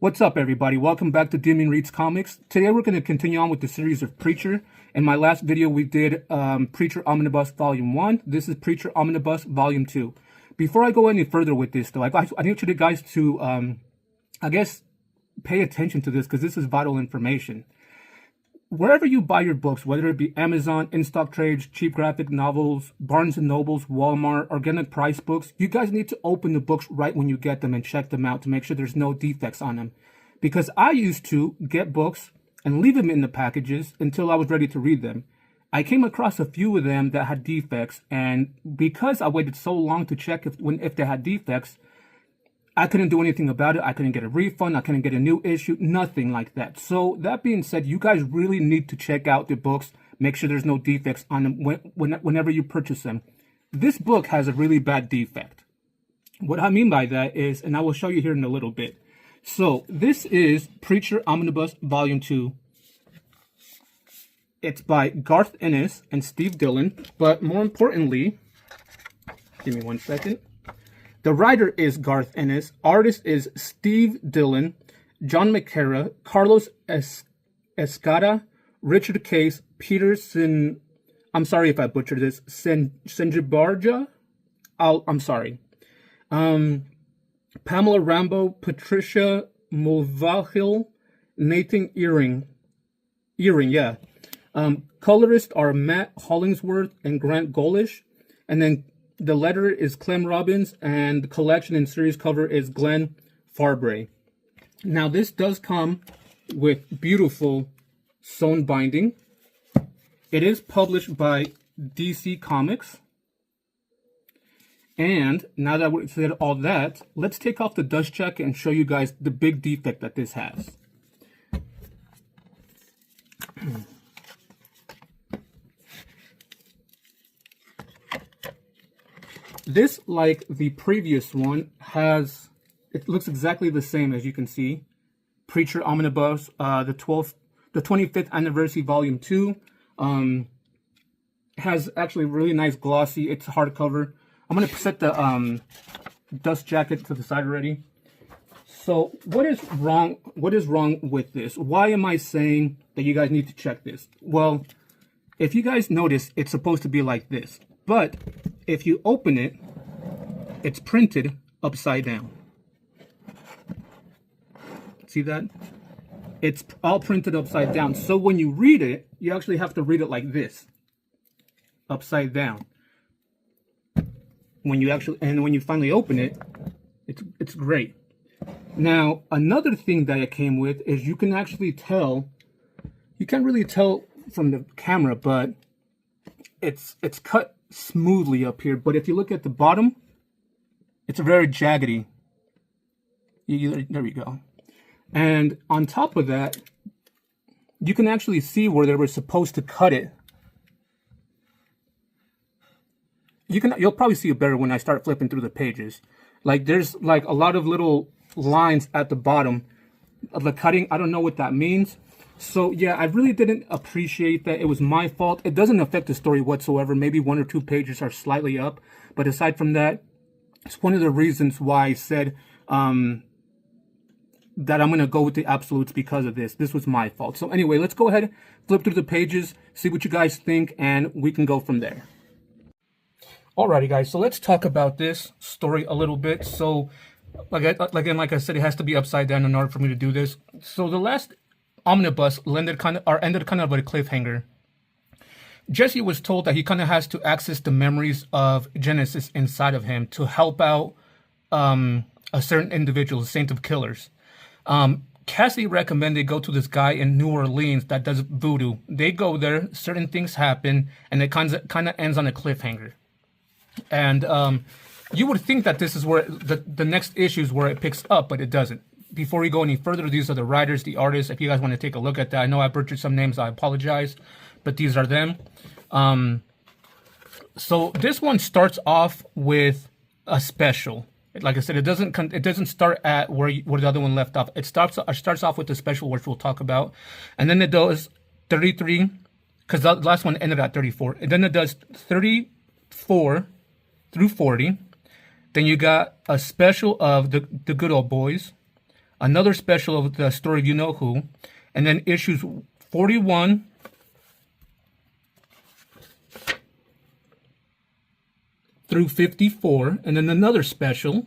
What's up, everybody? Welcome back to Dillon Reads Comics. Today we're going to continue on with the series of Preacher. In my last video, we did Preacher Omnibus Volume 1. This is Preacher Omnibus Volume 2. Before I go any further with this, though, I need you guys to, pay attention to this because this is vital information. Wherever you buy your books, whether it be Amazon, in-stock trades, cheap graphic novels, Barnes & Nobles, Walmart, organic price books, you guys need to open the books right when you get them and check them out to make sure there's no defects on them. Because I used to get books and leave them in the packages until I was ready to read them. I came across a few of them that had defects, and because I waited so long to check if they had defects, I couldn't do anything about it. I couldn't get a refund. I couldn't get a new issue. Nothing like that. So that being said, you guys really need to check out the books. Make sure there's no defects on them whenever you purchase them. This book has a really bad defect. What I mean by that is, and I will show you here in a little bit. So this is Preacher Omnibus Volume 2. It's by Garth Ennis and Steve Dillon. But more importantly, give me 1 second. The writer is Garth Ennis, artist is Steve Dillon, John McCara, Carlos Escada, Richard Case, Peterson, I'm sorry if I butchered this, Senjibarja, I'm sorry, Pamela Rambo, Patricia Mulvahil, Nathan Earing, yeah. Colorists are Matt Hollingsworth and Grant Golish, and then the letterer is Clem Robbins, and the collection and series cover is Glenn Farbray. Now, this does come with beautiful sewn binding. It is published by DC Comics. And now that we've said all that, let's take off the dust jacket and show you guys the big defect that this has. This, like the previous one, it looks exactly the same as you can see. Preacher Omnibus, the 25th Anniversary Volume 2. Has actually really nice glossy, it's hardcover. I'm going to set the dust jacket to the side already. So what is wrong with this? Why am I saying that you guys need to check this? Well, if you guys notice, it's supposed to be like this. But if you open it, it's printed upside down. See that? It's all printed upside down. So when you read it, you actually have to read it like this. Upside down. When you finally open it, it's great. Now, another thing that it came with is you can actually tell, you can't really tell from the camera, but it's cut smoothly up here, but if you look at the bottom, it's very jaggedy. There we go. And on top of that, you can actually see where they were supposed to cut it. You'll probably see it better when I start flipping through the pages. Like there's like a lot of little lines at the bottom of the cutting. I don't know what that means. So yeah, I really didn't appreciate that. It was my fault. It doesn't affect the story whatsoever. Maybe 1 or 2 pages are slightly up. But aside from that, it's one of the reasons why I said that I'm going to go with the absolutes because of this. This was my fault. So anyway, let's go ahead, flip through the pages, see what you guys think, and we can go from there. Alrighty, guys. So let's talk about this story a little bit. So like I said, it has to be upside down in order for me to do this. So the last Omnibus ended kind of with a cliffhanger. Jesse was told that he kind of has to access the memories of Genesis inside of him to help out a certain individual, Saint of Killers. Cassie recommended go to this guy in New Orleans that does voodoo. They go there, certain things happen, and it kind of ends on a cliffhanger. And you would think that this is where the next issue is where it picks up, but it doesn't. Before we go any further, these are the writers, the artists. If you guys want to take a look at that, I know I butchered some names. I apologize, but these are them. So this one starts off with a special. Like I said, it doesn't start at where the other one left off. It starts off with the special, which we'll talk about, and then it does 33, because the last one ended at 34, and then it does 34 through 40. Then you got a special of the Good Old Boys. another special of the story of You Know Who, and then issues 41 through 54, and then another special,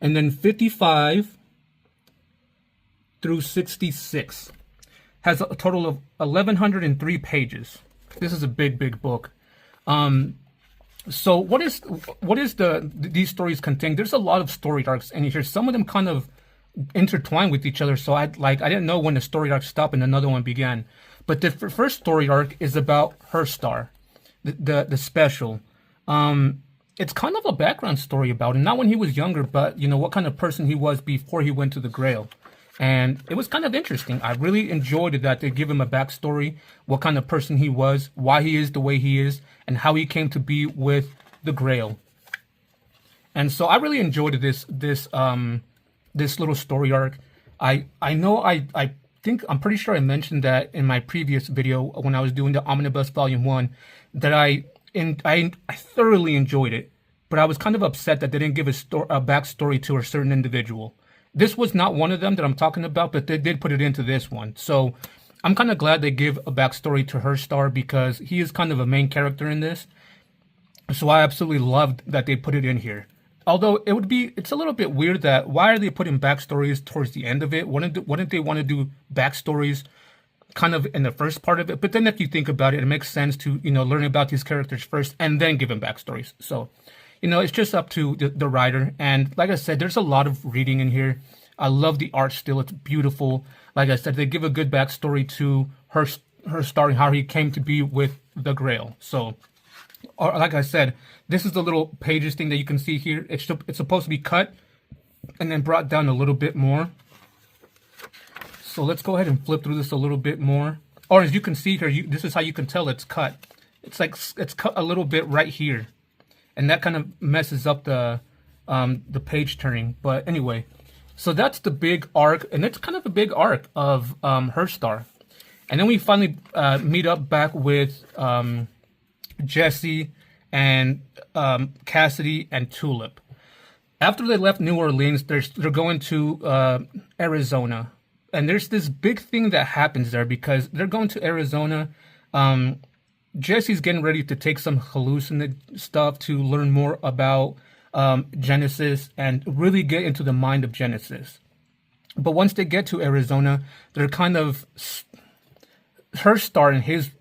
and then 55 through 66. Has a total of 1,103 pages. This is a big book. So what is these stories contain? There's a lot of story arcs in here. Some of them kind of intertwine with each other. So I didn't know when the story arc stopped and another one began. But the first story arc is about Her Star, the special. It's kind of a background story about him, not when he was younger, but what kind of person he was before he went to the Grail. And it was kind of interesting. I really enjoyed it that they give him a backstory, what kind of person he was, why he is the way he is, and how he came to be with the Grail. And so I really enjoyed this little story arc. I think I'm pretty sure I mentioned that in my previous video when I was doing the Omnibus Volume 1 that I thoroughly enjoyed it, but I was kind of upset that they didn't give a backstory to a certain individual. This was not one of them that I'm talking about, but they did put it into this one. So I'm kind of glad they give a backstory to Her Star because he is kind of a main character in this. So I absolutely loved that they put it in here. Although it's a little bit weird that why are they putting backstories towards the end of it? Wouldn't they want to do backstories kind of in the first part of it? But then if you think about it, it makes sense to, learn about these characters first and then give them backstories. So it's just up to the writer. And like I said, there's a lot of reading in here. I love the art still. It's beautiful. Like I said, they give a good backstory to her star and how he came to be with the Grail. So, like I said, this is the little pages thing that you can see here. It's supposed to be cut and then brought down a little bit more. So let's go ahead and flip through this a little bit more. Or as you can see here, this is how you can tell it's cut. It's like it's cut a little bit right here. And that kind of messes up the page turning. But anyway, so that's the big arc, and it's kind of a big arc of Her Star. And then we finally meet up back with Jesse and Cassidy and Tulip. After they left New Orleans, they're going to Arizona. And there's this big thing that happens there because they're going to Arizona. Jesse's getting ready to take some hallucinant stuff to learn more about Genesis and really get into the mind of Genesis. But once they get to Arizona, they're kind of... Her Star and his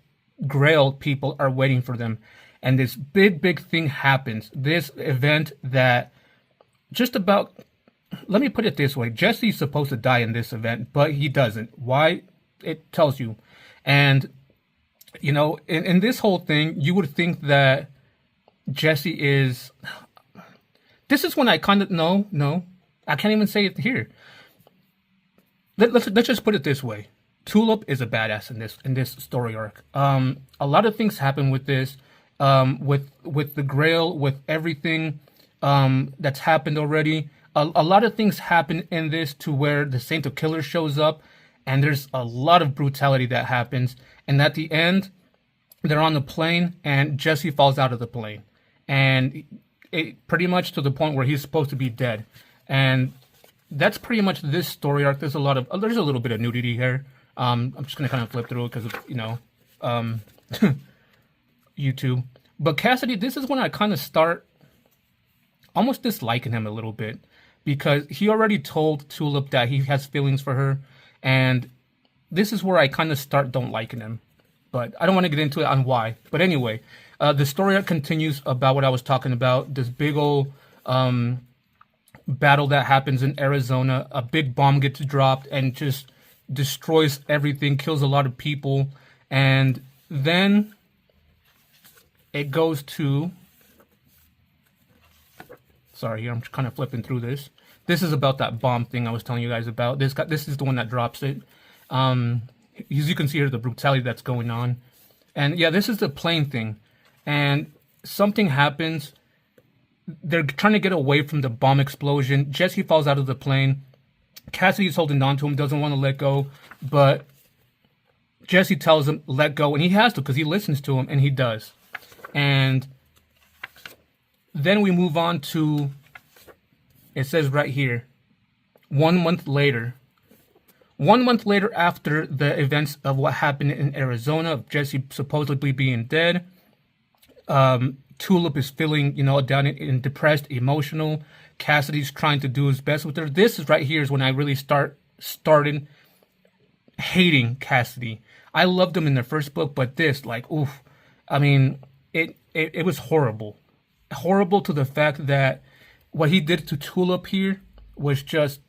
Grail people are waiting for them. And this big thing happens. This event that just about... Let me put it this way. Jesse's supposed to die in this event, but he doesn't. Why? It tells you. And... in this whole thing, you would think that Jesse is... This is when I kind of... No. I can't even say it here. Let's just put it this way. Tulip is a badass in this story arc. A lot of things happen with this. With the Grail, with everything that's happened already. A lot of things happen in this to where the Saint of Killers shows up. And there's a lot of brutality that happens. And at the end, they're on the plane and Jesse falls out of the plane. And it pretty much to the point where he's supposed to be dead. And that's pretty much this story arc. There's a little bit of nudity here. I'm just going to kind of flip through it because of, YouTube. But Cassidy, this is when I kind of start almost disliking him a little bit. Because he already told Tulip that he has feelings for her. And this is where I kind of start don't liking him. But I don't want to get into it on why. But anyway, the story arc continues about what I was talking about. This big old battle that happens in Arizona. A big bomb gets dropped and just destroys everything, kills a lot of people. And then it goes to... Sorry, I'm kind of flipping through this. This is about that bomb thing I was telling you guys about. This is the one that drops it. As you can see here, the brutality that's going on. And yeah, this is the plane thing. And something happens. They're trying to get away from the bomb explosion. Jesse falls out of the plane. Cassidy's holding on to him, doesn't want to let go. But Jesse tells him, let go. And he has to because he listens to him, and he does. And then we move on to, it says right here, 1 month later. 1 month later, after the events of what happened in Arizona, of Jesse supposedly being dead, Tulip is feeling, down and depressed, emotional. Cassidy's trying to do his best with her. This is right here is when I really started hating Cassidy. I loved him in the first book, but this, like, oof. I mean, it was horrible. Horrible to the fact that what he did to Tulip here was just,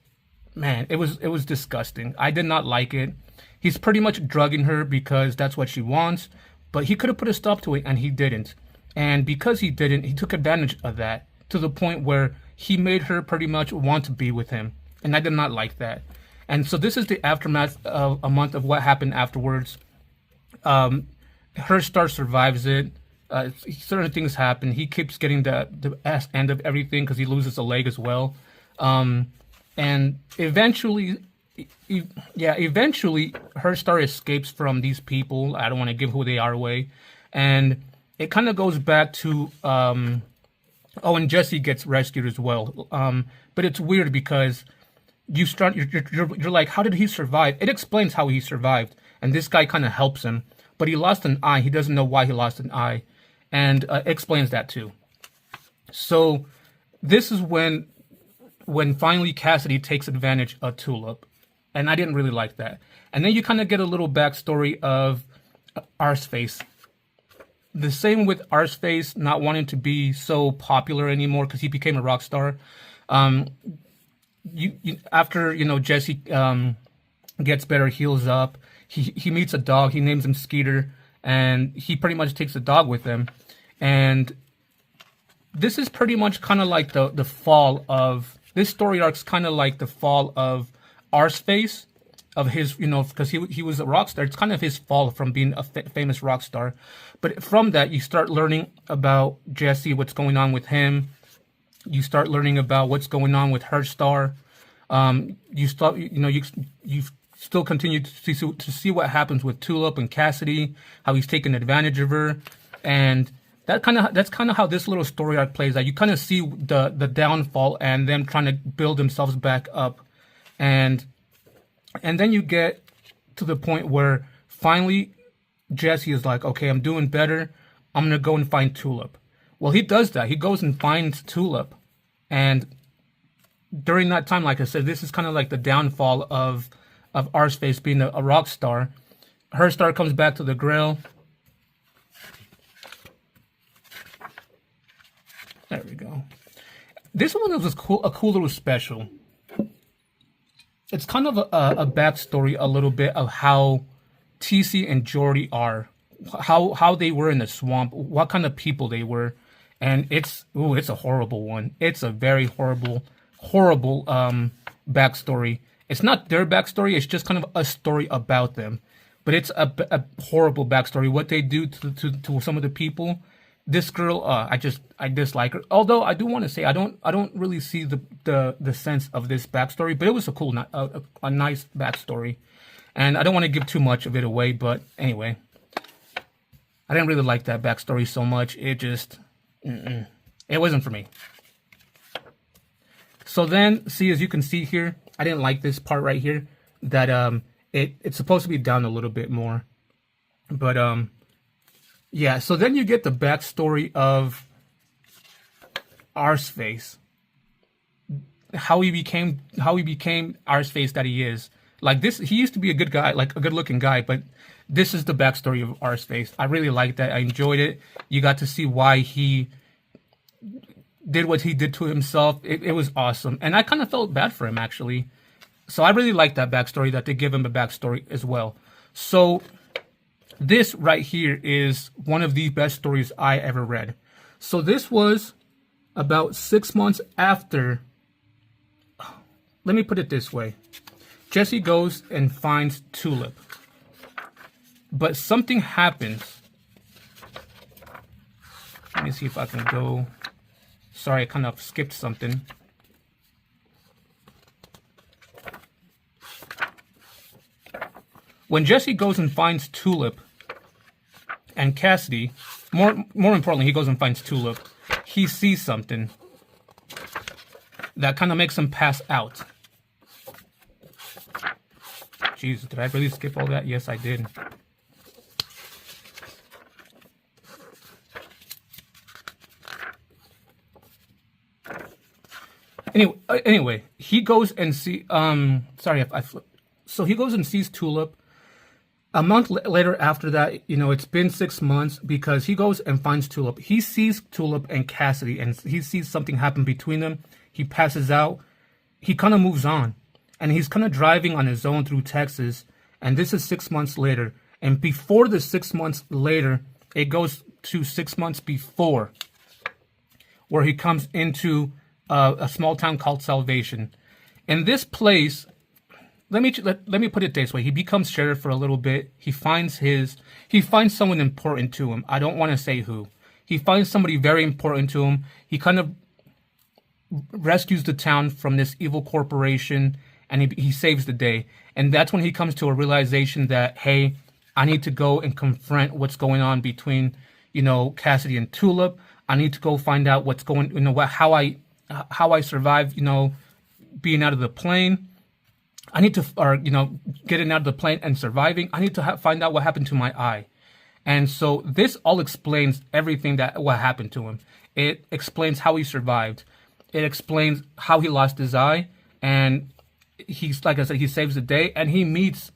man, it was disgusting. I did not like it. He's pretty much drugging her because that's what she wants, but he could have put a stop to it, and he didn't. And because he didn't, he took advantage of that to the point where he made her pretty much want to be with him, and I did not like that. And so this is the aftermath of a month of what happened afterwards. Herstar survives it. Certain things happen. He keeps getting the ass end of everything because he loses a leg as well. And eventually, Herstar escapes from these people. I don't want to give who they are away. And it kind of goes back to, and Jesse gets rescued as well. But it's weird because you're like, how did he survive? It explains how he survived. And this guy kind of helps him. But he lost an eye. He doesn't know why he lost an eye. And explains that too. So this is when finally Cassidy takes advantage of Tulip. And I didn't really like that. And then you kind of get a little backstory of Arseface. The same with Arseface not wanting to be so popular anymore because he became a rock star. After Jesse gets better, heals up. He meets a dog. He names him Skeeter, and he pretty much takes the dog with him. And this is pretty much kind of like the fall of this story arc's kind of like the fall of Arseface, of his, because he was a rock star. It's kind of his fall from being a famous rock star. But from that, you start learning about Jesse, what's going on with him. You start learning about what's going on with Herstar. You still continue to see what happens with Tulip and Cassidy, how he's taking advantage of her, and that's kind of how this little story arc plays out. You kind of see the downfall and them trying to build themselves back up, and then you get to the point where finally Jesse is like, okay, I'm doing better. I'm gonna go and find Tulip. Well, he does that. He goes and finds Tulip, and during that time, like I said, this is kind of like the downfall of Arseface being a rock star. Herstar comes back to the grill. There we go. This one was a cool little special. It's kind of a backstory a little bit of how TC and Jordy are, how they were in the swamp, what kind of people they were, and it's a horrible one. It's a very horrible backstory. It's not their backstory. It's just kind of a story about them, but it's a horrible backstory. What they do to some of the people. This girl, I dislike her. Although I do want to say I don't really see the sense of this backstory, but it was a nice backstory, and I don't want to give too much of it away. But anyway, I didn't really like that backstory so much. It just, it wasn't for me. So then, see, as you can see here, I didn't like this part right here. That it's supposed to be down a little bit more, but yeah, so then you get the backstory of Arseface. How he became Arseface that he is. Like this, he used to be a good guy, like a good-looking guy, but this is the backstory of Arseface. I really liked that. I enjoyed it. You got to see why he did what he did to himself. It was awesome. And I kind of felt bad for him, actually. So I really liked that backstory, that they give him a backstory as well. So this right here is one of the best stories I ever read. So this was about 6 months after. Let me put it this way. Jesse goes and finds Tulip. But something happens. Let me see if I can go. Sorry, I kind of skipped something. When Jesse goes and finds Tulip and Cassidy, more importantly, he goes and finds Tulip, he sees something that kind of makes him pass out. Jesus, did I really skip all that? Yes, I did. Anyway, he goes and see. Sorry if I flipped. So he goes and sees Tulip. A month later after that, it's been 6 months because he goes and finds Tulip. He sees Tulip and Cassidy, and he sees something happen between them. He passes out. He kind of moves on, and he's kind of driving on his own through Texas. And this is 6 months later. And before the 6 months later, it goes to 6 months before, where he comes into a small town called Salvation. In this place, let me put it this way: he becomes sheriff for a little bit. He finds someone important to him. I don't want to say who. He finds somebody very important to him. He kind of rescues the town from this evil corporation, and he saves the day. And that's when he comes to a realization that, hey, I need to go and confront what's going on between, Cassidy and Tulip. I need to go find out what's going, how I survived, being out of the plane. I need to, getting out of the plane and surviving. I need to find out what happened to my eye. And so this all explains everything what happened to him. It explains how he survived. It explains how he lost his eye. And he's, like I said, he saves the day, and he meets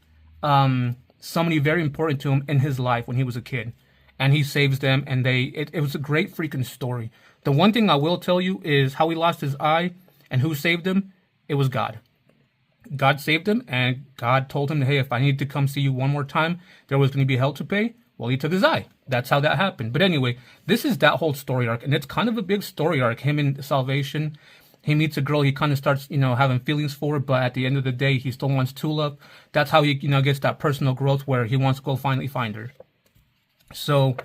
somebody very important to him in his life when he was a kid. And he saves them, and it was a great freaking story. The one thing I will tell you is how he lost his eye and who saved him. It was God. God saved him, and God told him, hey, if I need to come see you one more time, there was going to be hell to pay. Well, he took his eye. That's how that happened. But anyway, this is that whole story arc, and it's kind of a big story arc. Him in Salvation. He meets a girl he kind of starts, having feelings for, but at the end of the day, he still wants Tulip. That's how he, gets that personal growth where he wants to go finally find her. So,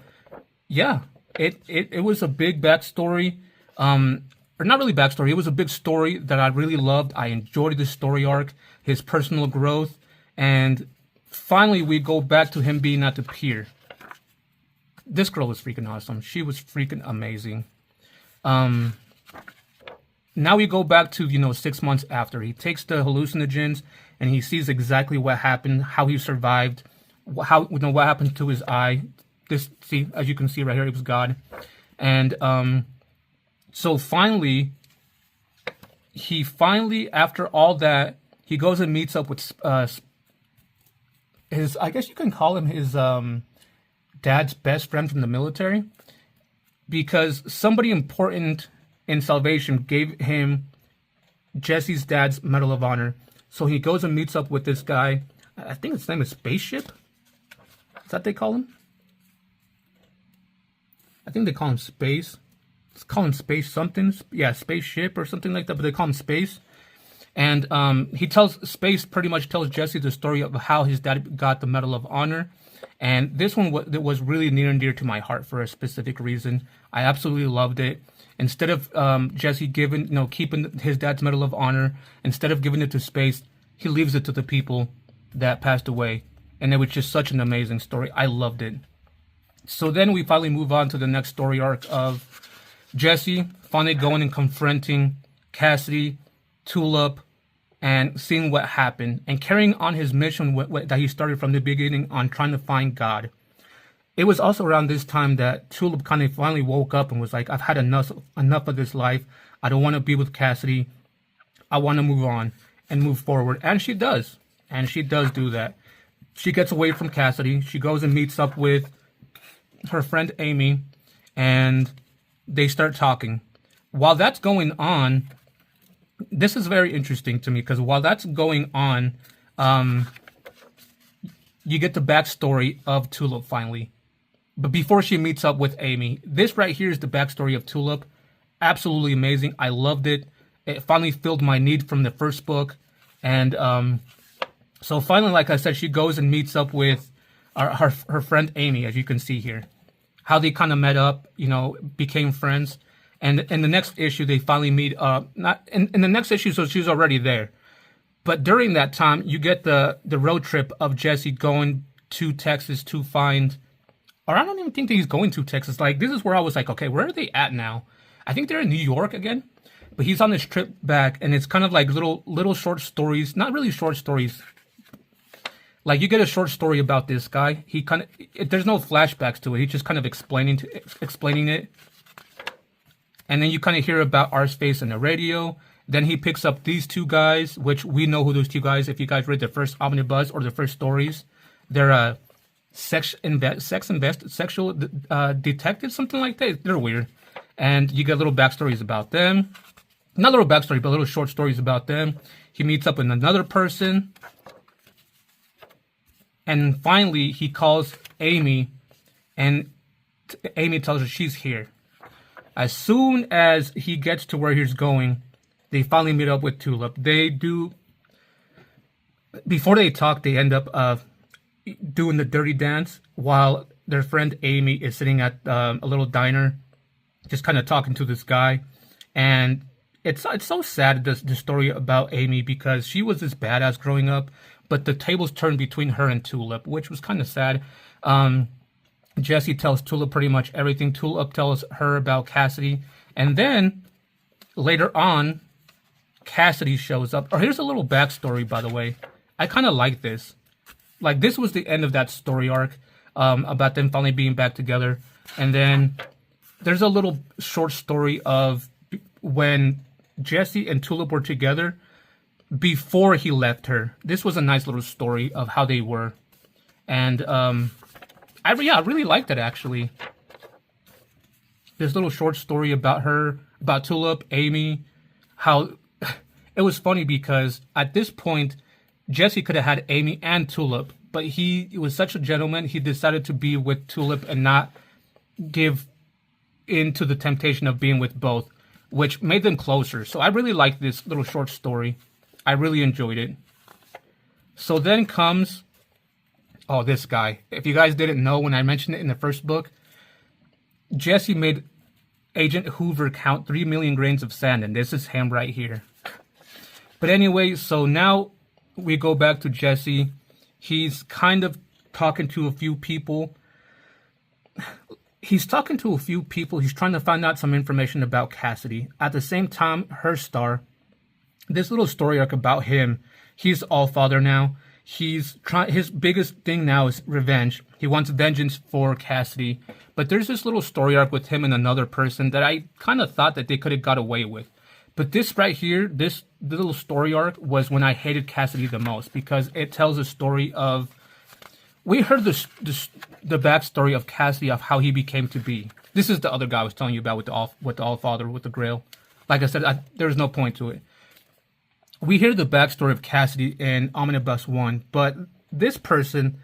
yeah, it was a big backstory. Or not really backstory. It was a big story that I really loved. I enjoyed the story arc, his personal growth, and finally we go back to him being at the pier. This girl was freaking awesome. She was freaking amazing. Now we go back to, 6 months after. He takes the hallucinogens and he sees exactly what happened, how he survived, what happened to his eye. As you can see right here, it was God. And so finally, after all that, he goes and meets up with his, I guess you can call him his dad's best friend from the military, because somebody important in Salvation gave him Jesse's dad's Medal of Honor. So he goes and meets up with this guy. I think his name is Spaceship. Is that what they call him? I think they call him Space. Let's call him Space something. Yeah, Spaceship or something like that, but they call him Space. And Space pretty much tells Jesse the story of how his dad got the Medal of Honor. And this one was really near and dear to my heart for a specific reason. I absolutely loved it. Instead of Jesse keeping his dad's Medal of Honor, instead of giving it to Space, he leaves it to the people that passed away. And it was just such an amazing story. I loved it. So then we finally move on to the next story arc of Jesse finally going and confronting Cassidy, Tulip, and seeing what happened, and carrying on his mission that he started from the beginning on trying to find God. It was also around this time that Tulip kind of finally woke up and was like, I've had enough of this life. I don't want to be with Cassidy. I want to move on and move forward. And she does. And she does do that. She gets away from Cassidy. She goes and meets up with her friend Amy, and they start talking. While that's going on, this is very interesting to me, because while that's going on, you get the backstory of Tulip finally. But before she meets up with Amy, this right here is the backstory of Tulip. Absolutely amazing. I loved it. It finally filled my need from the first book. And so finally, like I said, she goes and meets up with her friend Amy, as you can see here. How they kind of met up, became friends. And in the next issue, they finally meet up. Not in the next issue, so she's already there. But during that time, you get the road trip of Jesse going to Texas to find, or I don't even think that he's going to Texas. Like, this is where I was like, okay, where are they at now? I think they're in New York again. But he's on this trip back, and it's kind of like little short stories. Not really short stories. Like, you get a short story about this guy. He kind of, there's no flashbacks to it. He's just kind of explaining it. And then you kind of hear about Arseface on the radio. Then he picks up these two guys, which we know who those two guys, if you guys read the first Omnibus or the first stories. They're sexual detectives, something like that. They're weird. And you get little backstories about them. Not little backstory, but little short stories about them. He meets up with another person. And finally, he calls Amy, and Amy tells her she's here. As soon as he gets to where he's going, they finally meet up with Tulip. They do, before they talk, they end up doing the dirty dance while their friend Amy is sitting at a little diner, just kind of talking to this guy. And it's so sad, the story about Amy, because she was this badass growing up, but the tables turned between her and Tulip, which was kind of sad. Jesse tells Tulip pretty much everything. Tulip tells her about Cassidy. And then, later on, Cassidy shows up. Or here's a little backstory, by the way. I kind of like this. Like, this was the end of that story arc, about them finally being back together. And then, there's a little short story of when Jesse and Tulip were together before he left her. This was a nice little story of how they were. And, I really liked it, actually. This little short story about her, about Tulip, Amy, how it was funny because at this point, Jesse could have had Amy and Tulip, but he was such a gentleman, he decided to be with Tulip and not give in to the temptation of being with both, which made them closer. So I really liked this little short story. I really enjoyed it. So then comes, oh, this guy. If you guys didn't know, when I mentioned it in the first book, Jesse made Agent Hoover count 3 million grains of sand, and this is him right here. But anyway, so now we go back to Jesse. He's kind of talking to a few people. He's trying to find out some information about Cassidy. At the same time, her star, this little story arc about him, he's All-Father now. His biggest thing now is revenge. He wants vengeance for Cassidy. But there's this little story arc with him and another person that I kind of thought that they could have got away with. But this right here, this little story arc was when I hated Cassidy the most, because it tells a story of, we heard the backstory of Cassidy, of how he became to be. This is the other guy I was telling you about with the All-Father, with the Grail. Like I said, there's no point to it. We hear the backstory of Cassidy in Omnibus 1, but this person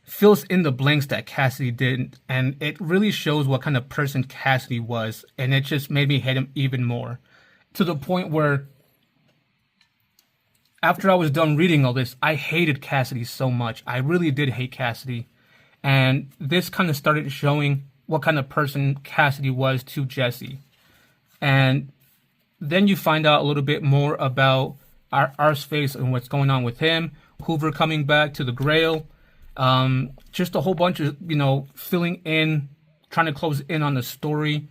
fills in the blanks that Cassidy didn't, and it really shows what kind of person Cassidy was, and it just made me hate him even more. To the point where, after I was done reading all this, I hated Cassidy so much. I really did hate Cassidy. And this kind of started showing what kind of person Cassidy was to Jesse. And then you find out a little bit more about Arseface and what's going on with him. Hoover coming back to the Grail. Just a whole bunch of, filling in, trying to close in on the story.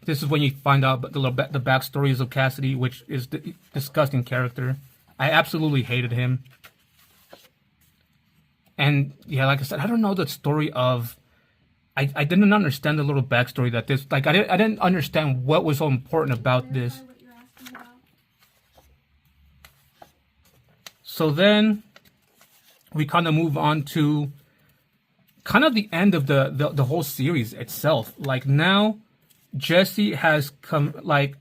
This is when you find out the backstories of Cassidy, which is the disgusting character. I absolutely hated him. And yeah, like I said, I don't know the story of, I didn't understand the little backstory that this, like, I didn't understand what was so important about this. So then we kind of move on to kind of the end of the whole series itself. Like, now Jesse has come, like,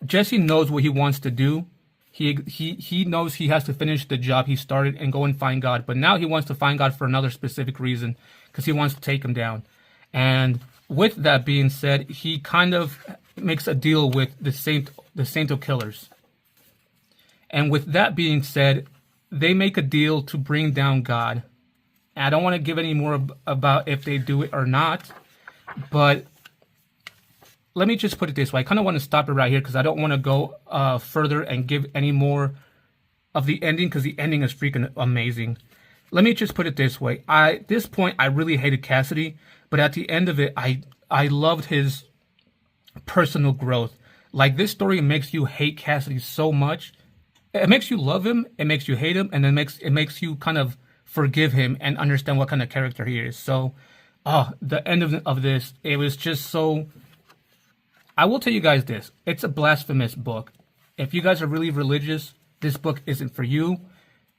Jesse knows what he wants to do. He knows he has to finish the job he started and go and find God. But now he wants to find God for another specific reason, because he wants to take him down. And with that being said, he kind of makes a deal with the Sainto Killers. And with that being said, they make a deal to bring down God. And I don't want to give any more about if they do it or not, but let me just put it this way. I kind of want to stop it right here because I don't want to go further and give any more of the ending, because the ending is freaking amazing. Let me just put it this way. At this point, I really hated Cassidy, but at the end of it, I loved his personal growth. Like, this story makes you hate Cassidy so much, it makes you love him, it makes you hate him, and then it makes you kind of forgive him and understand what kind of character he is. So, the end of this, it was just so. I will tell you guys this: it's a blasphemous book. If you guys are really religious, this book isn't for you.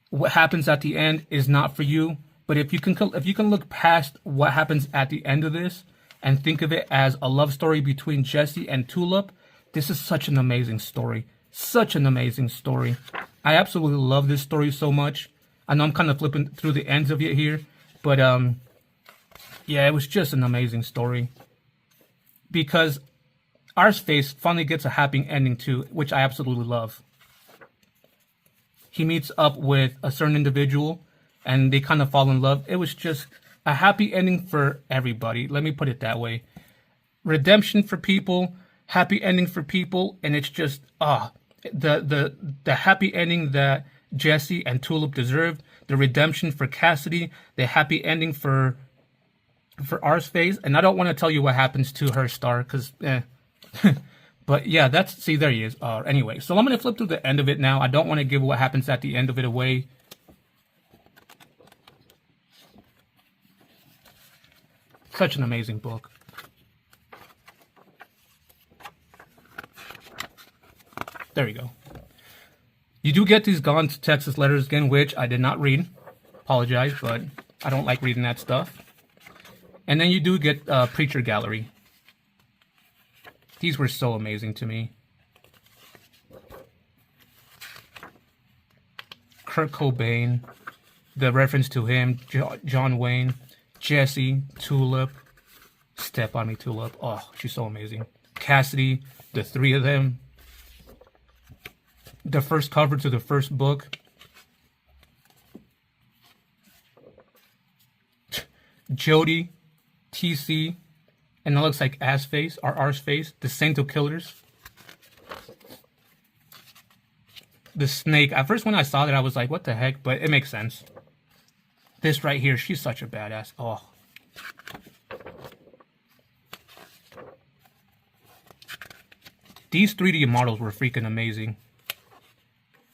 What happens at the end is not for you. But if you can look past what happens at the end of this and think of it as a love story between Jesse and Tulip, this is such an amazing story. Such an amazing story. I absolutely love this story so much. I know I'm kind of flipping through the ends of it here, but yeah, it was just an amazing story. Because Arseface finally gets a happy ending too, which I absolutely love. He meets up with a certain individual, and they kind of fall in love. It was just a happy ending for everybody. Let me put it that way. Redemption for people, happy ending for people, and it's just the happy ending that Jesse and Tulip deserved, the redemption for Cassidy, the happy ending for Arseface, and I don't want to tell you what happens to her star because but yeah, there he is. Anyway, so I'm going to flip through the end of it now. I don't want to give what happens at the end of it away. Such an amazing book. There we go. You do get these Gone to Texas letters again, which I did not read. Apologize, but I don't like reading that stuff. And then you do get Preacher Gallery. These were so amazing to me. Kurt Cobain, the reference to him, John Wayne, Jesse, Tulip, Step on Me Tulip. Oh, she's so amazing. Cassidy, the three of them. The first cover to the first book. Jody, TC, and it looks like Arseface, the Saint of Killers. The Snake. At first when I saw that, I was like, what the heck? But it makes sense. This right here, she's such a badass. Oh. These 3D models were freaking amazing.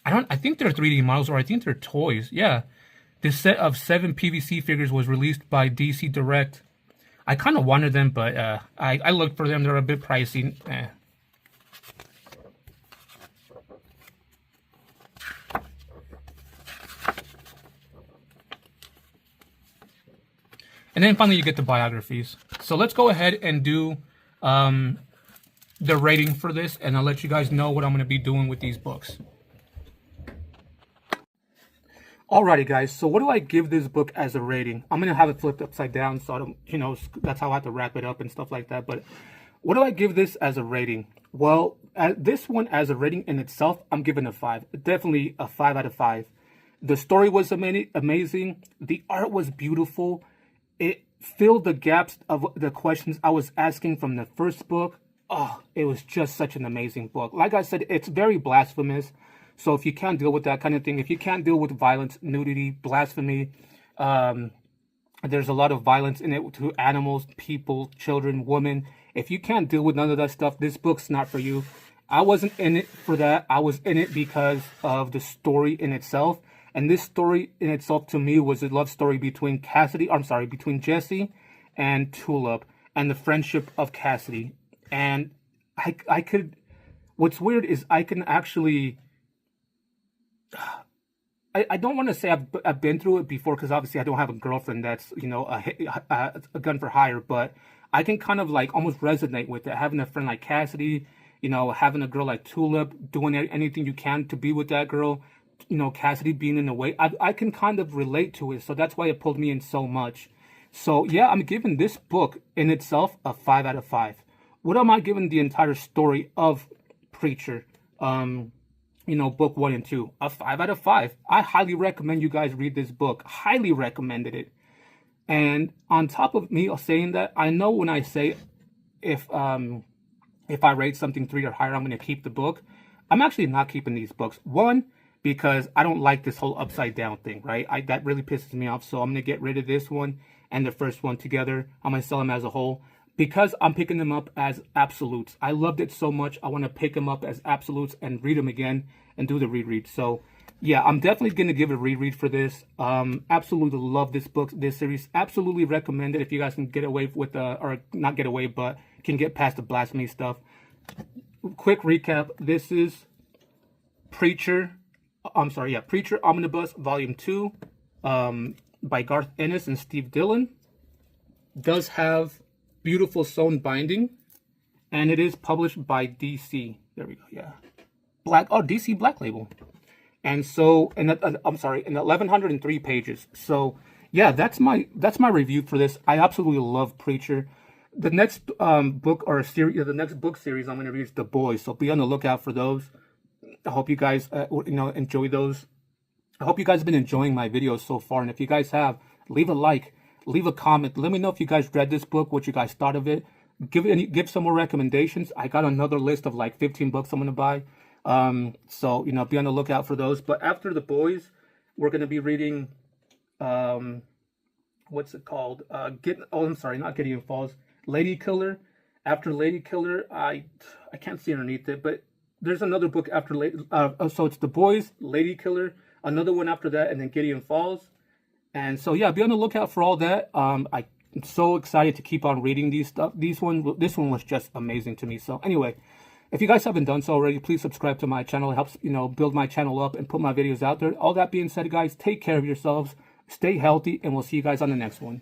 I think they're 3D models, or I think they're toys. Yeah. This set of 7 PVC figures was released by DC Direct. I kind of wanted them, but I looked for them. They're a bit pricey. And then finally you get the biographies. So let's go ahead and do the rating for this, and I'll let you guys know what I'm going to be doing with these books. Alrighty guys, so what do I give this book as a rating? I'm going to have it flipped upside down, so I don't, that's how I have to wrap it up and stuff like that. But what do I give this as a rating? Well, this one as a rating in itself, I'm giving a 5. Definitely a 5 out of 5. The story was amazing. The art was beautiful. It filled the gaps of the questions I was asking from the first book. Oh, it was just such an amazing book. Like I said, it's very blasphemous. So if you can't deal with that kind of thing, if you can't deal with violence, nudity, blasphemy, there's a lot of violence in it to animals, people, children, women. If you can't deal with none of that stuff, this book's not for you. I wasn't in it for that. I was in it because of the story in itself. And this story in itself to me was a love story between between Jesse and Tulip and the friendship of Cassidy. And what's weird is I can actually, I don't want to say I've been through it before, because obviously I don't have a girlfriend that's, a gun for hire, but I can kind of like almost resonate with it. Having a friend like Cassidy, having a girl like Tulip, doing anything you can to be with that girl, Cassidy being in the way, I can kind of relate to it. So that's why it pulled me in so much. So yeah, I'm giving this book in itself a 5 out of 5. What am I giving the entire story of Preacher? Book 1 and 2, a 5 out of 5. I highly recommend you guys read this book. Highly recommended it. And on top of me saying that, I know when I say if I rate something 3 or higher, I'm going to keep the book. I'm actually not keeping these books. One, because I don't like this whole upside down thing, right? That really pisses me off. So I'm going to get rid of this one and the first one together. I'm going to sell them as a whole. because I'm picking them up as absolutes. I loved it so much. I want to pick them up as absolutes and read them again and do the reread. So yeah, I'm definitely going to give it a reread for this. Absolutely love this book, this series. Absolutely recommend it if you guys can get away with, or not get away, but can get past the blasphemy stuff. Quick recap. This is Preacher Omnibus Volume 2 by Garth Ennis and Steve Dillon. Does have beautiful sewn binding, and it is published by DC. There we go. Yeah, DC Black Label. And so, in 1103 pages. So yeah, that's my review for this. I absolutely love Preacher. The next book or series, the next book series I'm going to read is The Boys. So be on the lookout for those. I hope you guys enjoy those. I hope you guys have been enjoying my videos so far. And if you guys have, leave a like, leave a comment. Let me know if you guys read this book, what you guys thought of it. Give some more recommendations. I got another list of like 15 books I'm going to buy. So, be on the lookout for those. But after The Boys, we're going to be reading, what's it called? Not Gideon Falls. Lady Killer. After Lady Killer, I can't see underneath it, but there's another book after so it's The Boys, Lady Killer, another one after that, and then Gideon Falls. And so yeah, be on the lookout for all that. I'm so excited to keep on reading these stuff. This one was just amazing to me. So anyway, if you guys haven't done so already, please subscribe to my channel. It helps build my channel up and put my videos out there. All that being said, guys, take care of yourselves, stay healthy, and we'll see you guys on the next one.